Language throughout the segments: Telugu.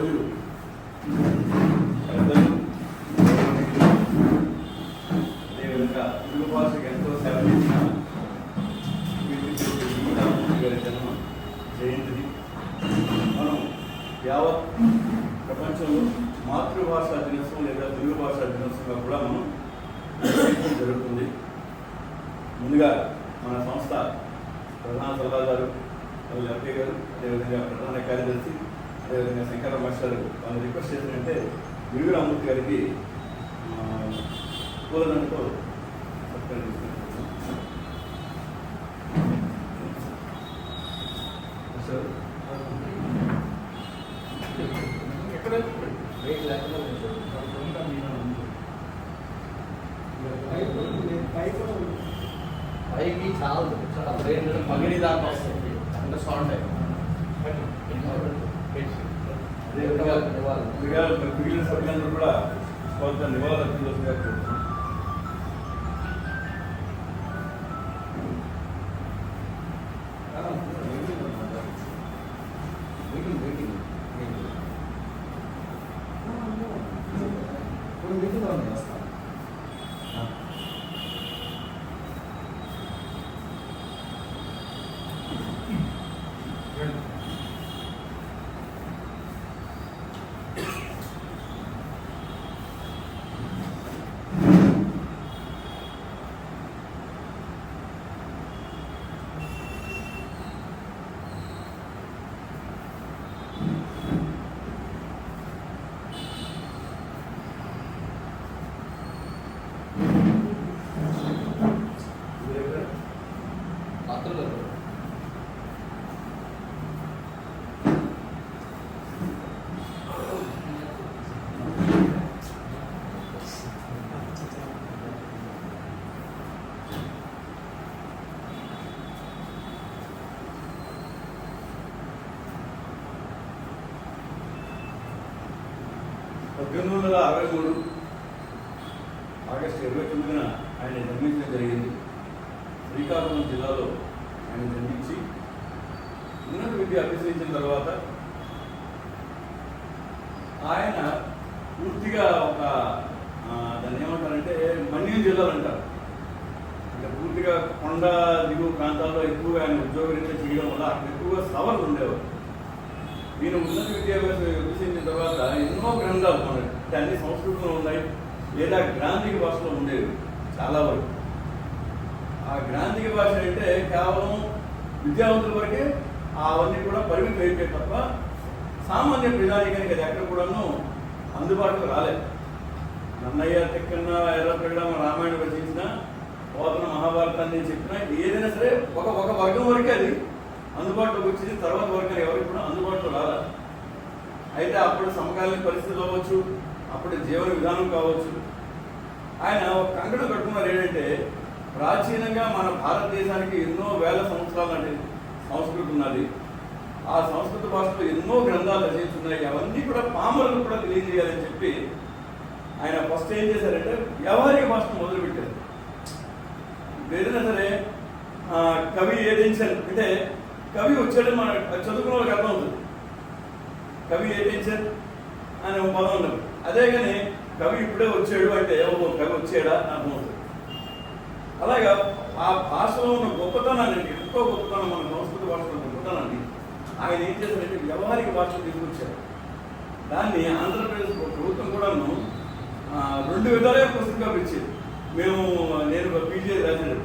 ఈరోజు అదేవిధంగా తెలుగు భాషకు ఎంతో సేవ చేసిన గారి జన్మ జయంతిని మనం యావత్ ప్రపంచంలో మాతృభాషా దినోత్సవం లేదా తెలుగు భాషా దినోత్సవంగా కూడా మనం జరుగుతుంది. ముందుగా మన సంస్థ ప్రధాన సలహాదారు ఎల్కే గారు, అదేవిధంగా ప్రధాన కార్యదర్శి, అదేవిధంగా శంకర మాస్టర్ వాళ్ళు రిక్వెస్ట్ చేసినంటే వివి రామూర్తి గారికి పూలదండతో సత్కారం తీసుకుంటున్నాం. పైకి చాలా బ్రెయిన్ పగిడి దాకా వస్తుంది అంటే సౌండ్ మిగిలిన సభ్యులందరూ కూడా కొంత నివాళులు అర్పించవలసిందిగా ఆగస్టు 29న ఆయన జన్మించడం జరిగింది. శ్రీకాకుళం జిల్లాలో ఆయన జన్మించి ఉన్నత విద్య అభ్యసించిన తర్వాత ఆయన పూర్తిగా ఒక దాన్ని ఏమంటారంటే మన్యం జిల్లాలు అంటారు. అంటే పూర్తిగా కొండ దిగువ ప్రాంతాల్లో ఎక్కువగా ఆయన ఉద్యోగరీత్యా చేయడం వల్ల అక్కడ ఎక్కువగా సవాళ్ళు ఉండేవారు. ఈయన ఉన్నత విద్యాభ్యాసం అభ్యసించిన తర్వాత ఎన్నో గ్రంథాలు మనకి అంటే అన్ని సంస్కృతంలో ఉన్నాయి లేదా గ్రాంధిక భాషలో ఉండేవి చాలా వరకు. ఆ గ్రాంధిక భాష అంటే కేవలం విద్యావంతుల వరకే అవన్నీ కూడా పరిమితం అయిపోయాయి తప్ప సామాన్య ప్రజానికానికి అది ఎక్కడ కూడాను అందుబాటులో రాలేదు. నన్నయ్య తిక్కన్న ఎర్రప్రగడ రామాయణం రచించిన పోతన మహాభారతాన్ని చెప్పినా ఏదైనా సరే ఒక వర్గం వరకే అది అందుబాటులోకి వచ్చింది. తర్వాత వర్గాలు ఎవరికి కూడా అందుబాటులో రాలేదు. అయితే అప్పుడు సమకాలీన పరిస్థితులు అవ్వచ్చు, అప్పుడు జీవన విధానం కావచ్చు. ఆయన ఒక కంకణం కట్టుకున్నారు ఏంటంటే ప్రాచీనంగా మన భారతదేశానికి ఎన్నో వేల సంవత్సరాల నాటి సంస్కృతి ఉన్నది. ఆ సంస్కృత భాషలో ఎన్నో గ్రంథాలు రచించున్నాయి. అవన్నీ కూడా పామరులకు కూడా తెలియజేయాలని చెప్పి ఆయన ఫస్ట్ ఏం చేశారంటే వ్యవహారిక భాషను మొదలుపెట్టారు. ఏదైనా సరే కవి ఏదించారు అంటే కవి వచ్చాడు మన చదువుకున్న వాళ్ళకి అర్థం అవుతుంది. కవి ఏదించారు అని ఒక పదం ఉన్నది. అదే కానీ కవి ఇప్పుడే వచ్చాడు అంటే ఓ కవి వచ్చాడా అర్థం అవుతుంది. అలాగా ఆ భాషలో ఉన్న గొప్పతనాన్ని ఎంతో గొప్పతనం మన సంస్కృత భాషలో గొప్పతనాన్ని ఆయన ఏం చేశారంటే వ్యవహారిక భాషను తీసుకొచ్చారు. దాన్ని ఆంధ్రప్రదేశ్ ప్రభుత్వం కూడాను 2 విధాలుగా పుస్తకంగా పిలిచేది. నేను పీజీ రాశాను.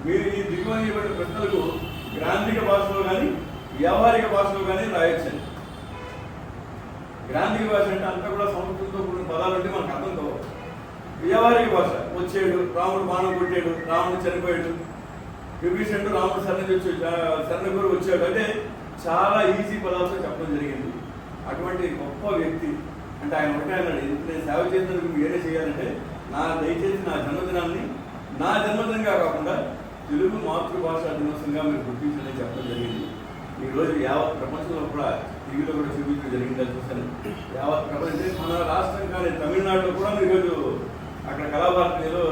మీరు ఈ దిగువని ప్రశ్నలకు గ్రాంధిక భాషలో కానీ వ్యవహారిక భాషలో కానీ రాయొచ్చండి. గ్రాంధిక భాష అంటే అంతా కూడా సంస్కృతంతో కూడిన పదాలు అంటే మనకు అర్థం కావాలి. వ్యవహారిక భాష వచ్చాడు, రాముడు బాణం కొట్టాడు, రాముడు చనిపోయాడు, విభీషణుడు రాముడు శరణ గురు వచ్చాడు అంటే చాలా ఈజీ పదాలతో చెప్పడం జరిగింది. అటువంటి గొప్ప వ్యక్తి అంటే ఆయన ఒకటే అన్నాడు, నేను సేవ చేసినందుకు మీరు ఏదే చేయాలంటే దయచేసి నా జన్మదినాన్ని నా జన్మదినంగా కాకుండా తెలుగు మాతృభాషా దినోత్సవంగా మీరు గుర్తించని చెప్పడం జరిగింది. ఈరోజు యావత్ ప్రపంచంలో కూడా టీవీలో కూడా చూపించడం జరిగిందని చూశాను. యావత్ ప్రపంచం మన రాష్ట్రం కానీ తమిళనాడులో కూడా ఈరోజు అక్కడ కళాభారతిలో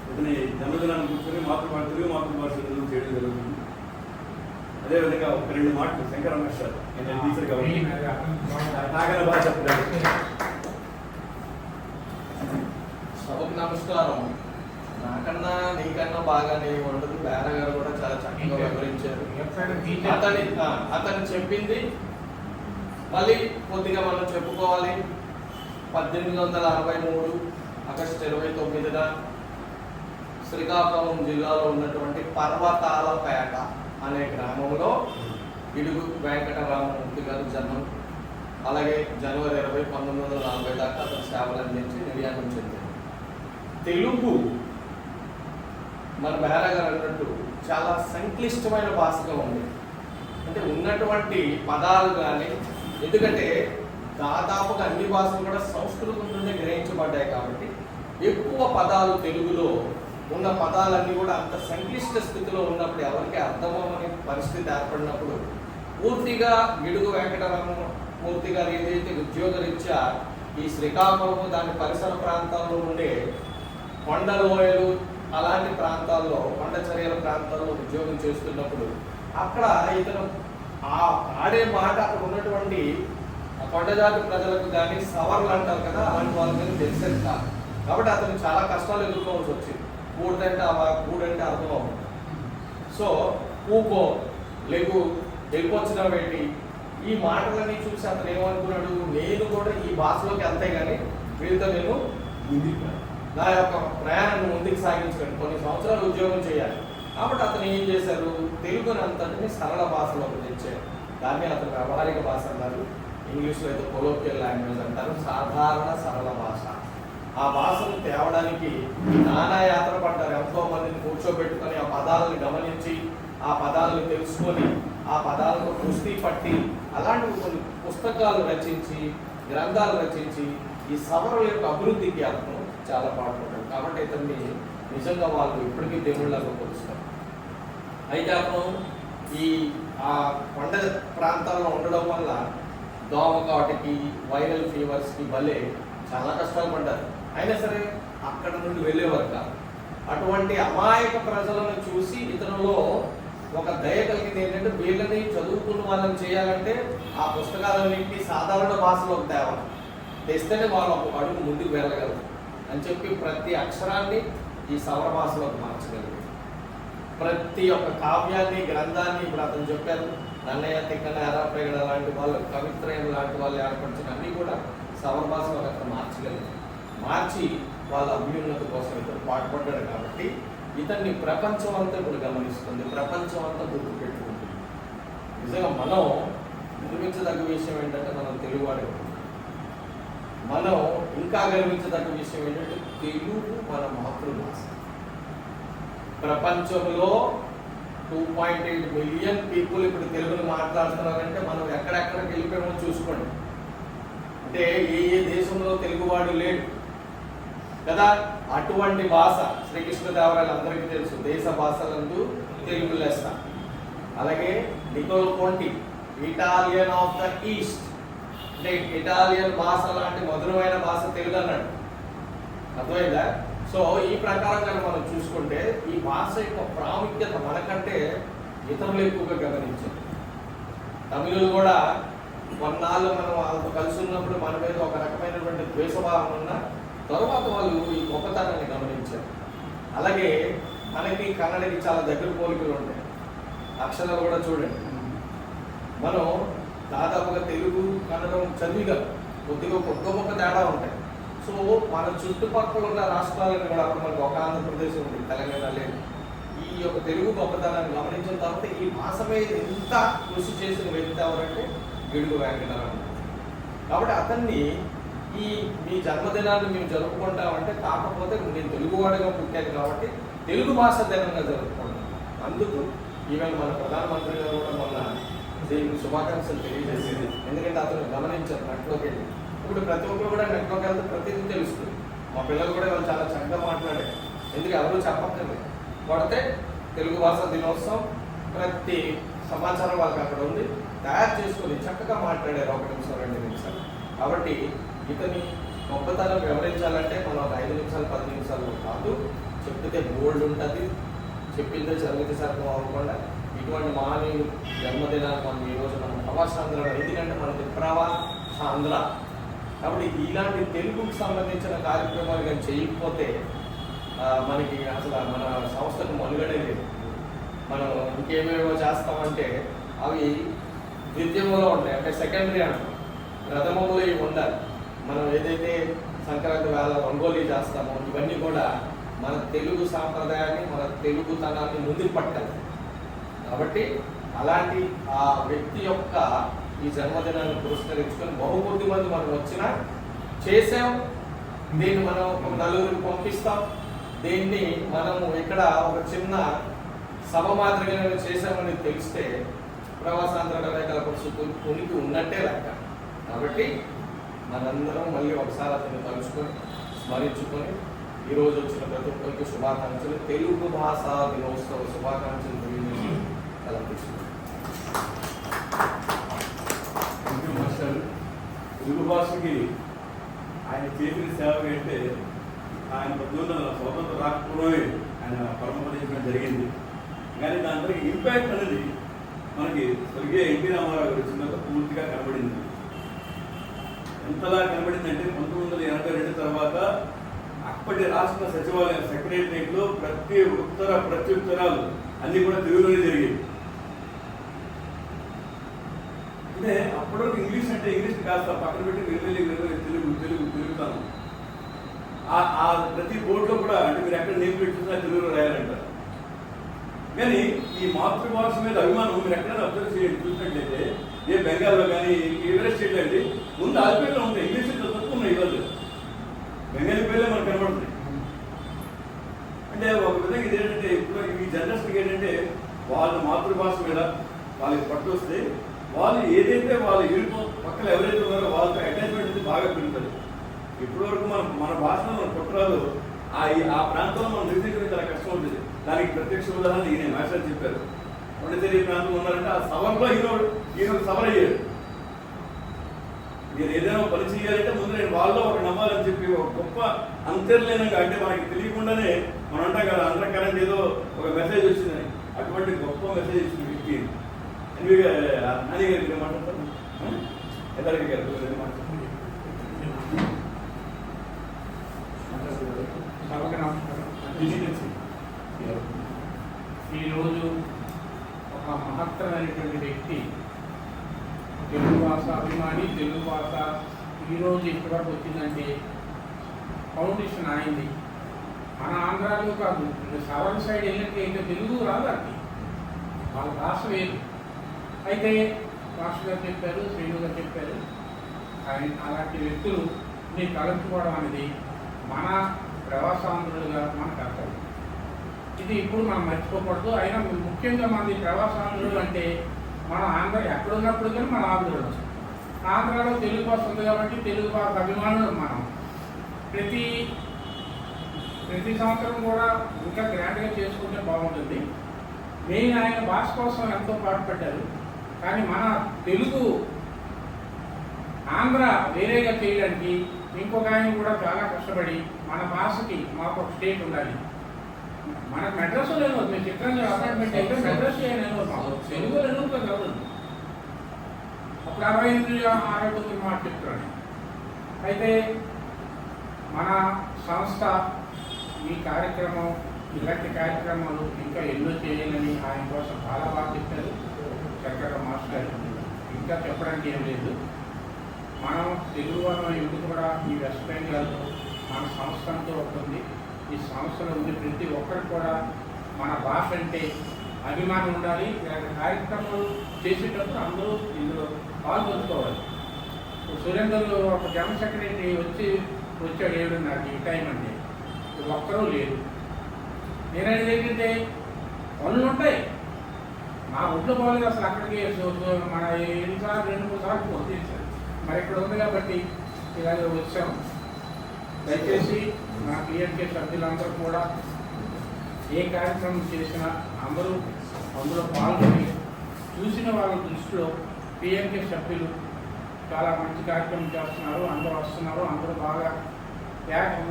ఇతని జన్మదినాన్ని కూర్చొని తెలుగు మాతృభాష దినం చేయడం జరుగుతుంది. అదేవిధంగా ఒక 2 మాటలు శంకర మాస్టర్ టీచర్ కాబట్టి నాకన్నా బాగా చెప్తాడు. సభకు నమస్కారం. నాకన్నా నీకన్నా బాగా నీ ఉండదు. బేర గారు కూడా చాలా చక్కగా వివరించారు. అతను చెప్పింది మళ్ళీ కొద్దిగా మనం చెప్పుకోవాలి. 1863 ఆగస్టు 29న శ్రీకాకుళం జిల్లాలో ఉన్నటువంటి పర్వతాలపేట అనే గ్రామంలో ఇడుగు వెంకటరామమూర్తి గారు జన్మం. అలాగే జనవరి 20, 1940 దాకా అతను సేవలు అందించి నిర్యాణం చెందారు. తెలుగు మన బేర గారు అన్నట్టు చాలా సంక్లిష్టమైన భాషగా ఉంది. అంటే ఉన్నటువంటి పదాలు కానీ, ఎందుకంటే దాదాపుగా అన్ని భాషలు కూడా సంస్కృతం నుండి గ్రహించబడ్డాయి కాబట్టి ఎక్కువ పదాలు తెలుగులో ఉన్న పదాలన్నీ కూడా అంత సంక్లిష్ట స్థితిలో ఉన్నప్పుడు ఎవరికి అర్థమవని పరిస్థితి ఏర్పడినప్పుడు పూర్తిగా గిడుగు వెంకటరామమూర్తి గారు ఏదైతే ఉద్యోగరీత్యా ఈ శ్రీకాకుళము దాని పరిసర ప్రాంతాల్లో ఉండే కొండ లోయలు అలాంటి ప్రాంతాల్లో కొండ చర్యల ప్రాంతాల్లో ఉద్యోగం చేస్తున్నప్పుడు అక్కడ ఇతను ఆడే మాట అక్కడ ఉన్నటువంటి కొండజాతి ప్రజలకు కానీ సవర్లు అంటారు కదా, అలాంటి వాళ్ళ మీద తెలిసేది కాదు. కాబట్టి అతను చాలా కష్టాలు ఎదుర్కోవాల్సి వచ్చింది. కూడంటే కూడంటే అర్థం అవుతుంది. సో కూకో లెగు వెళ్ళిపోవచ్చిన పెట్టి ఈ మాటలన్నీ చూసి అతను ఏమనుకున్నాడు, నేను కూడా ఈ భాషలోకి వెళ్తే కానీ వీళ్ళతో నేను నా యొక్క ప్రయాణాన్ని ముందుకు సాగించకండి, కొన్ని సంవత్సరాలు ఉద్యోగం చేయాలి. కాబట్టి అతను ఏం చేశారు, తెలుగుని అంతటిని సరళ భాషలోకి తెచ్చారు. దాన్ని అతను వ్యవహారిక భాష అన్నారు. ఇంగ్లీష్లో అయితే కొలోకియల్ లాంగ్వేజ్ అంటారు, సాధారణ సరళ భాష. ఆ భాషను తేవడానికి నానా యాత్ర పడ్డారు. ఎంతో మందిని కూర్చోబెట్టుకొని ఆ పదాలను గమనించి ఆ పదాలను తెలుసుకొని ఆ పదాలను కుస్తీ పట్టి అలాంటి కొన్ని పుస్తకాలు రచించి గ్రంథాలు రచించి ఈ సవరం యొక్క అభివృద్ధికి అతను చాలా పాటుపడ్డాడు. కాబట్టి ఇతన్ని నిజంగా వాళ్ళు ఇప్పటికీ దేవుళ్ళగా కొలుస్తారు. అయితే అతను ఈ ఆ కొండ ప్రాంతాల్లో ఉండడం వల్ల దోమకాటికి వైరల్ ఫీవర్స్కి భలే చాలా కష్టాలు పడ్డారు. అయినా సరే అక్కడ నుండి వెళ్ళేవారు కాదు. అటువంటి అమాయక ప్రజలను చూసి ఇతరులో ఒక దయ కలిగింది. ఏంటంటే వీళ్ళని చదువుకున్న వాళ్ళని చేయాలంటే ఆ పుస్తకాలన్నింటినీ సాధారణ భాషలోకి తేవాలి, తెస్తేనే వాళ్ళు ఒక అడుగు ముందుకు వెళ్ళగలరు అని చెప్పి ప్రతి అక్షరాన్ని ఈ సవర భాషలోకి మార్చగలిగారు. ప్రతి ఒక్క కావ్యాన్ని గ్రంథాన్ని ఇప్పుడు అతను చెప్పారు. నన్నయ్య తిక్కన ఎర్రప్రేగడ లాంటి వాళ్ళు, కవిత్రయం లాంటి వాళ్ళు ఏర్పరిచిన అన్నీ కూడా సవర భాషలో అతను మార్చగలిగారు. మార్చి వాళ్ళ అభ్యున్నతి కోసం ఇతను పాటుపడ్డాడు. కాబట్టి ఇతన్ని ప్రపంచం అంతా ఇప్పుడు గమనిస్తుంది, ప్రపంచం అంతా గుర్తు పెట్టుకుంటుంది. నిజంగా మనం గర్వించదగ్గ విషయం ఏంటంటే మనం తెలుగువాడే. మనం ఇంకా గర్వించదగ్గ విషయం ఏంటంటే తెలుగు మన మాతృభాష. ప్రపంచంలో 2.8 మిలియన్ పీపుల్ ఇప్పుడు తెలుగును మాట్లాడుతున్నారంటే మనం ఎక్కడెక్కడికి వెళ్ళిపోయామో చూసుకోండి. అంటే ఏ దేశంలో తెలుగువాడు లేడు కదా. అటువంటి భాష శ్రీకృష్ణదేవరాయలు అందరికీ తెలుసు, దేశ భాషలందు తెలుగు లెస్స. అలాగే Nicolo Conti Italian of the east, అంటే ఇటాలియన్ భాష లాంటి మధురమైన భాష తెలుగు అన్నాడు. అర్థమైందా? సో ఈ ప్రకారంగా మనం చూసుకుంటే ఈ భాష యొక్క ప్రాముఖ్యత మనకంటే ఇతరులు ఎక్కువగా గమనించారు. తమిళులు కూడా కొన్నాళ్ళు మనం వాళ్ళతో కలిసి ఉన్నప్పుడు మన మీద ఒక రకమైనటువంటి ద్వేషభావం ఉన్న తరువాత వాళ్ళు ఈ గొప్పతనాన్ని గమనించారు. అలాగే మనకి కన్నడకి చాలా దగ్గర పోలికలు ఉంటాయి. అక్షరాలు కూడా చూడండి, మనం దాదాపుగా తెలుగు కన్నడం చదివిగా కొద్దిగా గొప్ప తేడా ఉంటాయి. సో మన చుట్టుపక్కల ఉన్న రాష్ట్రాలను కూడా అప్పుడు మనకు ఒక ఆంధ్రప్రదేశ్ ఉంది, తెలంగాణ లేదు. ఈ యొక్క తెలుగు గొప్పతనాన్ని గమనించిన తర్వాత ఈ భాష మీద ఎంత కృషి చేసిన వ్యక్తి ఎవరంటే గిడుగు వెంకటరామమూర్తి. కాబట్టి అతన్ని ఈ మీ జన్మదినాన్ని మేము జరుపుకుంటామంటే, కాకపోతే నేను తెలుగువాడిగా పుట్టాను కాబట్టి తెలుగు భాష దినంగా జరుపుకుంటాం. అందుకు ఈవెన్ మన ప్రధానమంత్రి గారు కూడా మొన్న దీనికి శుభాకాంక్షలు తెలియజేసేది. ఎందుకంటే అతను గమనించారు నెట్లోకి వెళ్ళి. ఇప్పుడు ప్రతి ఒక్కరు కూడా నెట్లోకి వెళ్తే ప్రతిదీ తెలుస్తుంది. మా పిల్లలు కూడా వాళ్ళు చాలా చక్కగా మాట్లాడారు. ఎందుకు ఎవరు చెప్పక్కర్లేదు, కొడితే తెలుగు భాష దినోత్సవం ప్రతి సమాచారం వాళ్ళకి అక్కడ ఉంది, తయారు చేసుకొని చక్కగా మాట్లాడారు 1 నిమిషం 2 నిమిషాలు. కాబట్టి ఇతని గొప్పతనం వివరించాలంటే మనం 5 నిమిషాలు 10 నిమిషాలు కాదు, చెప్తే బోల్డ్ ఉంటుంది. చెప్పిందే చదివితే సర్గం అవ్వకుండా ఇటువంటి మహనీయులు జన్మదినాన్ని మనం ఈరోజు మనం ప్రవాసాంధ్రం. ఎందుకంటే మనకి ఆంధ్ర. కాబట్టి ఇలాంటి తెలుగుకు సంబంధించిన కార్యక్రమాలు కానీ చేయకపోతే మనకి అసలు మన సంస్థకు మనుగడే లేదు. మనం ఇంకేమేమో చేస్తామంటే అవి ద్వితీయంలో ఉంటాయి, అంటే సెకండరీ అంటాం. ప్రథమంలో ఇవి ఉండాలి. మనం ఏదైతే సంక్రాంతి వేళ రంగోలీ చేస్తామో ఇవన్నీ కూడా మన తెలుగు సాంప్రదాయాన్ని, మన తెలుగుతనాన్ని ముందుకు పట్టాలి. కాబట్టి అలాంటి ఆ వ్యక్తి యొక్క ఈ జన్మదినాన్ని పురస్కరించుకొని బహుకొద్ది మంది మనం వచ్చినా చేసాం, దీన్ని మనం ఒక నలుగురికి పంపిస్తాం, దీన్ని మనము ఇక్కడ ఒక చిన్న సభ మాదిరిగా చేసామని తెలిస్తే ప్రవాసాంధ్ర కళాకారుల పరిస్థితి ఉనికి ఉన్నట్టే లెక్క. కాబట్టి మనందరం మళ్ళీ ఒకసారి అతన్ని తలుచుకొని స్మరించుకొని ఈరోజు వచ్చిన ప్రతి ఒక్కరికి శుభాకాంక్షలు, తెలుగు భాషా దినోత్సవ శుభాకాంక్షలు తెలియజేసి కల్పిస్తున్నాను. తెలుగు భాషకి ఆయన చేసిన సేవ అంటే ఆయన 1900 స్వతంత్ర రాకపోవడమే ఆయన పరమపదించడం జరిగింది. కానీ దాని తర్వాత ఇంపాక్ట్ అనేది మనకి స్వర్గీయ ఎన్టీ రామారావు గారు వచ్చినాక పూర్తిగా కనబడింది. ఎంతలా కనబడిందంటే 1982 తర్వాత అప్పటి రాష్ట్ర సచివాలయం సెక్రటరియట్లో ప్రత్యుత్తరాలు అన్ని కూడా తెలుగులోనే జరిగేవి. అంటే అప్పటివరకు ఇంగ్లీష్ అంటే ఇంగ్లీష్ కాస్త పక్కన పెట్టి తెలుగుతాను. ఆ ప్రతి బోర్డులో కూడా అంటే మీరు ఎక్కడ నేమ్ పెట్టి చూసినా తెలుగులో రాయాలంటారు. కానీ ఈ మాతృభాష మీద అభిమానం మీరు ఎక్కడైనా అబ్జర్వ్ చేయండి, చూసినట్లయితే ఏ బెంగాల్లో కానీ ఎవరెస్ట్ స్టేట్లో అండి ముందు ఆల్ఫాబెట్లో ఉంటాయి, ఇంగ్లీష్ తక్కువ ఉన్నాయి. ఇవ్వదు బెంగాలీ పేర్లే మనకు కనబడుతున్నాయి. అంటే ఒక విధంగా ఇది ఏంటంటే ఇప్పుడు ఈ జనరేషన్కి ఏంటంటే వాళ్ళ మాతృభాష మీద వాళ్ళకి పట్టు వస్తే వాళ్ళు ఏదైతే వాళ్ళ ఇరుకు పక్కన ఎవరైతే ఉన్నారో వాళ్ళతో అటాచ్మెంట్ అనేది బాగా పెరుగుతుంది. ఇప్పటివరకు మన భాషలో మన పుట్టరాలు ఆ ప్రాంతంలో మనం నిర్దేశించడం చాలా కష్టం ఉంటుంది. దానికి ప్రత్యక్ష ఉదాహరణ ఈయన మాస్టర్ చెప్పారు. వండతేరి ప్రాంతంలో ఉన్నారంటే ఆ సవర్లో ఈయన సవర్ అయ్యాడు. మీరు ఏదైనా పని చేయాలంటే ముందు నేను వాళ్ళలో ఒక నమ్మాలని చెప్పి ఒక గొప్ప అంతర్లీనంగా, అంటే మనకి తెలియకుండానే మనం అంటాం కదా అండర్ కరెంట్ ఏదో ఒక మెసేజ్ వచ్చిందని, అటువంటి గొప్ప మెసేజ్ ఇచ్చిన వ్యక్తి నాని గారికి ఏమంటారు, ఎదరికి గారు మాట్లాడుతుంది. ఈరోజు ఒక మహత్తరమైనటువంటి వ్యక్తి, తెలుగు భాష అభిమాని, తెలుగు భాష ఈరోజు ఇప్పటివరకు వచ్చిందంటే ఫౌండేషన్ అయింది. మన ఆంధ్రాలో కాదు, సవరణ సైడ్ వెళ్ళినట్లయితే తెలుగు రాదండి, వాళ్ళ భాష వేరు. అయితే మాస్టర్ గారు చెప్పారు, శ్రీను గారు చెప్పారు, ఆయన అలాంటి వ్యక్తులు మీరు తలంచుకోవడం అనేది మన ప్రవాసాంధ్రులుగా మన కర్తవ్యం. ఇది ఇప్పుడు మనం మర్చిపోకూడదు. అయినా ముఖ్యంగా మనది ప్రవాసాంధ్రులు అంటే మనం ఆంధ్ర ఎక్కడున్నప్పుడు కానీ మన ఆంధ్రులు, ఆంధ్రాలో తెలుగు భాష ఉంది కాబట్టి తెలుగు భాష అభిమానులు మనం. ప్రతి సంవత్సరం కూడా ఇంకా గ్రాండ్గా చేసుకుంటే బాగుంటుంది. మెయిన్ ఆయన భాష కోసం ఎంతో పాటుపడ్డారు. కానీ మన తెలుగు ఆంధ్ర వేరేగా చేయడానికి ఇంకొక ఆయన కూడా చాలా కష్టపడి మన భాషకి మాకు ఒక స్టేట్ ఉండాలి. మనకు మెడ్రస్ లేను, మీరు చిత్రంగా అపాయింట్మెంట్ అయితే మెడ్రస్ లేను, తెలుగు లేను కాదు. అప్పుడు 68 మాట చెప్తున్నాను. అయితే మన సంస్థ ఈ కార్యక్రమం, ఇలాంటి కార్యక్రమాలు ఇంకా ఎన్నో చేయాలని ఆయన కోసం చాలా బాగా చెప్పారు చక్కగా మాస్టర్. ఇంకా చెప్పడానికి ఏం లేదు. మనం తెలుగు వాళ్ళం ఎందుకు కూడా ఈ వెస్ట్ బెంగాల్లో మన సంస్థతో ఉంటుంది. ఈ సంస్థలో ఉండే ప్రతి ఒక్కరికి కూడా మన భాష అంటే అభిమానం ఉండాలి. ఇలాంటి కార్యక్రమాలు చేసేటప్పుడు అందరూ ఇందులో పాల్గొంచుకోవాలి. సురేందర్లో ఒక జనరల్ సెక్రటరీ వచ్చాడు 7:30 ఈ టైం అంటే ఒక్కరూ లేరు. నేననేది ఏంటంటే పనులు ఉంటాయి, మా ఒంట్లో పోలేదు అసలు అక్కడికి మన 2-3 సార్లు ఫోన్ చేశారు. మరి ఇక్కడ ఉంది కాబట్టి ఇలాగే వచ్చాం. దయచేసి మా పిఎన్కే సభ్యులందరూ కూడా ఏ కార్యక్రమం చేసినా అందరూ అందులో పాల్గొని చూసిన వాళ్ళ దృష్టిలో పిఎన్కే సభ్యులు చాలా మంచి కార్యక్రమం చేస్తున్నారు, అందరూ వస్తున్నారు, అందరూ బాగా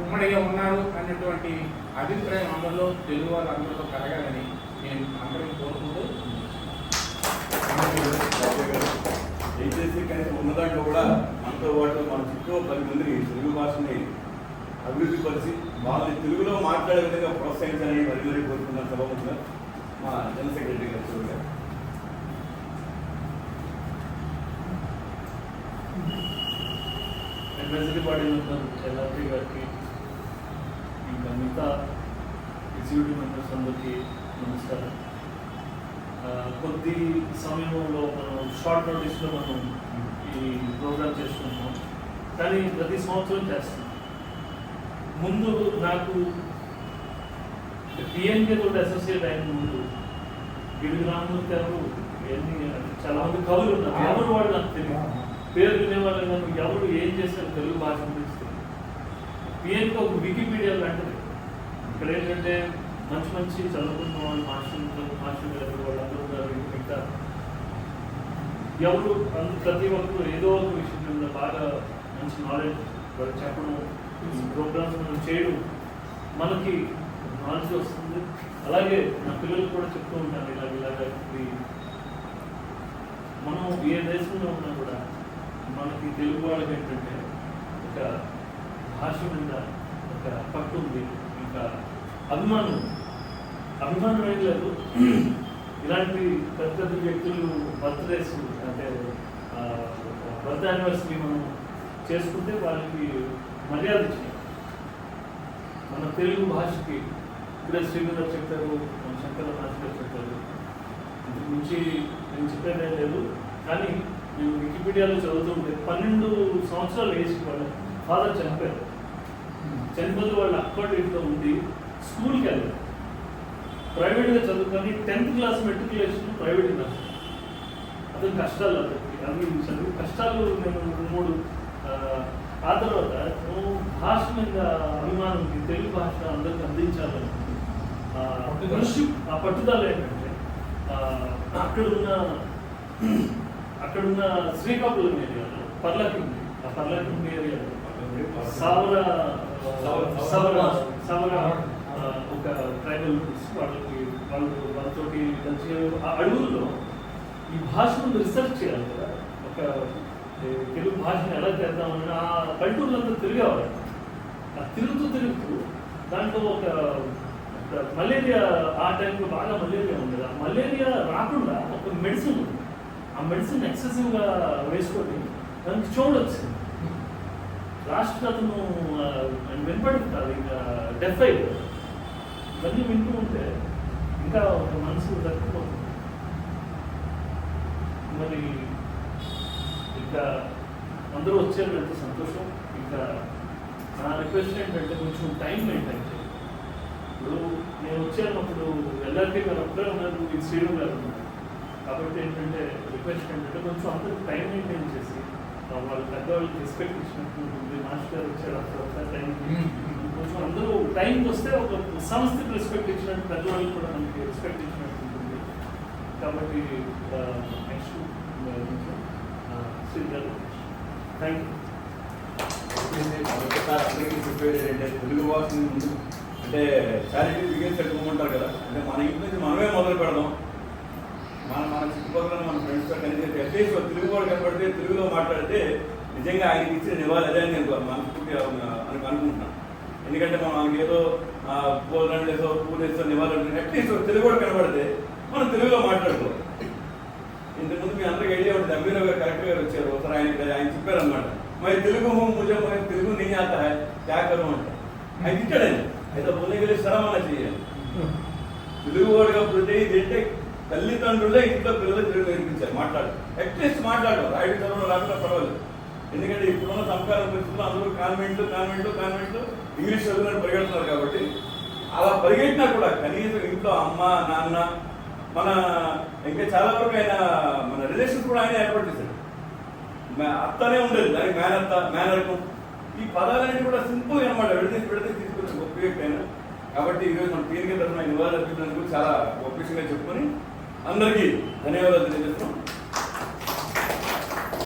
ఉమ్మడిగా ఉన్నారు అన్నటువంటి అభిప్రాయం అందరిలో, తెలుగు వాళ్ళు అందరిలో కలగాలని నేను అందరికీ కోరుకుంటూ దయచేసి కనీసం ఉన్న దాంట్లో కూడా మనతో పాటు మన చుట్టూ 10 మందిని తెలుగు భాషని అభివృద్ధి పరిచి వాళ్ళని తెలుగులో మాట్లాడే విధంగా ప్రోత్సహించాలని మరీ కోరుకున్నాను సభముగా మా జనరల్ సెక్రటరీ గారు చూడాలి. అడ్వైజరీ బాడీ మెంబర్ ఎల్ఆర్టీ గారికి ఇంకా మిగతా ఎగ్జిక్యూటివ్ మెంబర్స్ అందరికీ నమస్కారం. కొద్ది సమయంలో మనం షార్ట్ నోటీస్లో మనం ఈ ప్రోగ్రామ్ చేసుకుంటాం, కానీ ప్రతి సంవత్సరం చేస్తాం. ముందు నాకు పిఎన్కే తోటి అసోసియేట్ అయిన ముందు గిడుగు రామమూర్తి గారు చాలా మంది కవులు ఉన్నారు, ఎవరు వాడు నాకు తెలియదు, పేరు వినేవాళ్ళు కానీ ఎవరు ఏం చేశారు తెలుగు భాష గురించి. పిఎన్కి ఒక వికీపీడియా లాంటిది. ఇక్కడ ఏంటంటే మంచి మంచి చదువుకున్న వాళ్ళు మాస్టర్ వాళ్ళందరూ ఉన్నారు. మిగతా ఎవరు ప్రతి ఒక్కరు ఏదో ఒక విషయం మీద బాగా మంచి నాలెడ్జ్ వాళ్ళు చెప్పడం, ప్రోగ్రామ్స్ మనం చేయడం మనకి నాలెడ్జ్ వస్తుంది. అలాగే నా పిల్లలు కూడా చెప్తూ ఉంటాను ఇలాగ మనం ఏ దేశంలో ఉన్నా కూడా మనకి తెలుగు వాళ్ళకి ఏంటంటే ఒక భాష మీద ఒక పట్టు ఉంది, ఇంకా అభిమానం ఏం లేదు. ఇలాంటి పెద్ద పెద్ద వ్యక్తులు బర్త్డేస్ అంటే బర్త్ యానివర్సరీ మనం చేసుకుంటే వాళ్ళకి మర్యాద ఇచ్చాం. మన తెలుగు భాషకి ఇప్పుడే శ్రీధర్ చెప్పారు, మన శంకర మాస్టర్ చెప్పారు, ఇంతకు మించి నేను చెప్పేదే లేదు. కానీ నేను వికీపీడియాలో చదువుతుంటే 12 సంవత్సరాలు ఏజ్ వాళ్ళ ఫాదర్ చనిపోయారు. చనిపోతే వాళ్ళు అప్పటితో ఉండి స్కూల్కి వెళ్ళారు, ప్రైవేట్గా చదువుకొని 10th class matriculation private class. అతని కష్టాలు అవి చదువు కష్టాలు నేను 3 ఆ తర్వాత భాష మీద అభిమానం, తెలుగు భాష అందరికి అందించాలని ఆ పట్టుదల ఏంటంటే అక్కడున్న శ్రీకాకుళం ఏరియాలో పర్లాకింగ్, ఆ పర్లాకింగ్ ఏరియాలో సవర ఒక ట్రైబల్ వాళ్ళతో అడవుల్లో ఈ భాషను రీసెర్చ్ చేయాలి కదా, ఒక తెలుగు భాషను ఎలా చేద్దామని ఆ పల్లెటూర్లంతా తిరిగేవారు. ఆ తిరుగుతూ దాంట్లో ఒక మలేరియా, ఆ టైంలో బాగా మలేరియా ఉండేది. ఆ మలేరియా రాకుండా ఒక మెడిసిన్ ఉంది, ఆ మెడిసిన్ ఎక్సెసివ్గా వేసుకొని దానికి చూడొచ్చింది. లాస్ట్ అతను వినపడుతుంది, ఇంకా డెఫ్ అయిపోయింది. ఇవన్నీ వింటూ ఉంటే ఇంకా ఒక మనసు దక్కిపోతుంది. మరి ఇంకా అందరూ వచ్చారు, ఎంత సంతోషం. ఇంకా నా రిక్వెస్ట్ ఏంటంటే కొంచెం టైం మెయింటైన్ చేయాలి. ఇప్పుడు నేను వచ్చేటప్పుడు ఎల్ఆర్కే గారు అప్పుడే ఉన్నారు, ఈ శ్రీను గారు ఉన్నారు. కాబట్టి ఏంటంటే రిక్వెస్ట్ ఏంటంటే కొంచెం అందరికి టైం మెయింటైన్ చేసి వాళ్ళు పెద్దవాళ్ళకి రెస్పెక్ట్ ఇచ్చినట్టు ఉంటుంది. మాస్టర్ గారు వచ్చారు అప్పుడు టైం కొంచెం అందరూ టైంకి వస్తే ఒక సంస్థకి రెస్పెక్ట్ ఇచ్చినట్టు, పెద్దవాళ్ళకి కూడా మనకి రెస్పెక్ట్ ఇచ్చినట్టు ఉంటుంది. కాబట్టి నెక్స్ట్ శ్రీ గారు థ్యాంక్ యూ. అందరికీ చెప్పేది ఏంటంటే తెలుగు భాషని ముందు అంటే చారిటీ బిగిన్స్ పెట్టుకోమంటారు కదా, అంటే మన ఇంటి నుంచి మనమే మొదలు పెడదాం. మన చుట్టుపక్కల మన ఫ్రెండ్స్తో కలిసి అట్లీస్ట్ తెలుగు వాడు కనపడితే తెలుగులో మాట్లాడితే నిజంగా ఆయనకి ఇచ్చిన నివాళి అదే అని నేను మనస్ఫూర్తి అనుకుంటున్నాను. ఎందుకంటే మనకి ఏదో పోలేసో పూలేసో నివాళి అట్లీస్ట్ తెలుగు వాడు కనపడితే మనం తెలుగులో మాట్లాడుకోవాలి. ఇంతకుముందు మీ అందరికీ ఐడియా ఉంటుంది, ఎంబీరావు గారు కలెక్టర్ గారు వచ్చారు ఒకసారి, ఆయన చెప్పారనమాట, మరి తెలుగు ముజే తెలుగు నీ ఆత క్యా కరు అంటే ఆయన తిట్టాడండి. అయితే బోలేగలి సరమన చేయాలి. తెలుగు వాడుగా ప్రతి ఏంటంటే తల్లిదండ్రులే ఇంట్లో పిల్లలు తెలుగు నేర్పించారు, మాట్లాడు అట్లీస్ట్ మాట్లాడు, రాయుడు చదవడం రాకుండా పర్వాలేదు. ఎందుకంటే ఇప్పుడున్న సంస్కార పరిస్థితుల్లో అందరూ కాన్వెంట్లు ఇంగ్లీష్ చదువులను పరిగెడుతున్నారు. కాబట్టి అలా పరిగెట్టినా కూడా కనీసం ఇంట్లో అమ్మ నాన్న మన ఇంకా చాలా వరకు ఆయన మన రిలేషన్స్ కూడా ఆయన ఏర్పాటు చేశాడు. అత్తనే ఉండేది, దానికి మేనత్త మేనరకం ఈ పదాలన్నీ కూడా సింపుల్ అనమాట, విడదీసి తీసుకుని గొప్ప వ్యక్తి అయినా. కాబట్టి ఈరోజు మన పీరిక తరఫున నివాళులు అర్పించినందుకు చాలా గొప్ప విషయంగా చెప్పుకొని అందరికీ ధన్యవాదాలు తెలియజేస్తున్నాం.